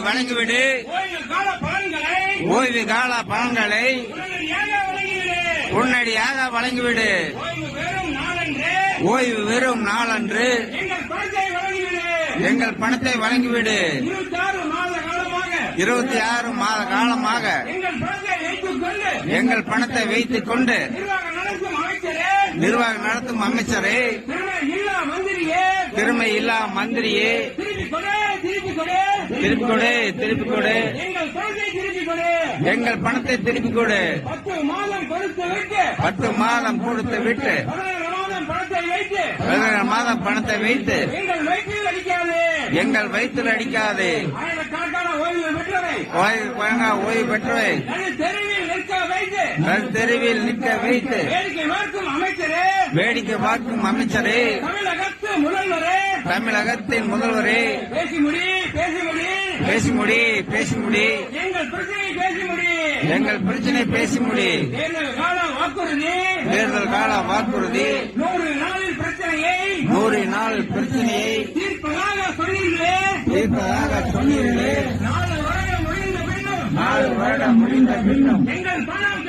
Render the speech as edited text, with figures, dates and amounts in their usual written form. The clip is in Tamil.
வழங்கிவிடு. ஓய்வு கால பலன்களை உடனடியாக வழங்கிவிடு. ஓய்வு வெறும் நாளன்று எங்கள் பணத்தை வழங்கிவிடு. 26 மாத காலமாக எங்கள் பணத்தை வைத்துக் கொண்டு நிர்வாகம் நடத்தும் அமைச்சரே, திறமை இல்லா மந்திரியே, திருப்பி கொடு, திருப்பி கொடு, எங்கள் பணத்தை திருப்பி கொடு. 10 மாதம் கொடுத்து விட்டு 17 மாதம் பணத்தை வைத்து எங்கள் வயிற்றில் அடிக்காது. ஓய்வு பெற்றவை தெருவில் நிற்க வைத்து வேடிக்கை பார்க்கும் அமைச்சரே, தமிழகத்தின் முதல்வரே, பேசி முடி, பேசி முடி, எங்கள் பிரச்சனை பேசி முடி. தேர்தல் கால வாக்குறுதி 100 நாள் பிரச்சனையை தீர்ப்பதாக சொன்னீர்களே. 4 வருடம் முடிந்த பின்னும் எங்கள் பணம்